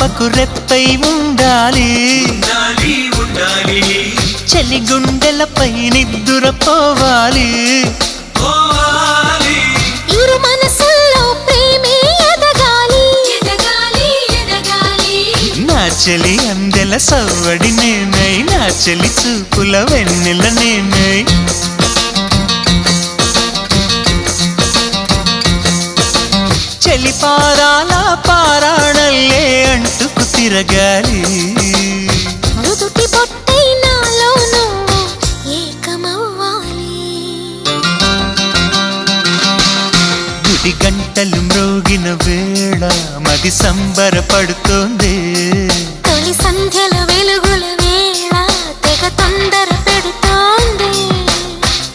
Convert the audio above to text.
పాపకు రెప్పై ఉండాలి చలి గుండెలపై నిద్దురపోవాలి ఇరు మనసుల్లో ప్రేమే ఎదగాలి నా చెలి అందెల సవ్వడి నేనై నా చెలి చూపుల వెన్నెల నేనై చెలి పారాల పారాణల్లే అంటుకు తిరగాలి నుదుటి బొట్టై నాలో నువ్వు ఏకమవ్వాలి గుడి గంటలు మ్రోగిన వేళ మది సంబరపడుతోంది తొలి సంధ్యల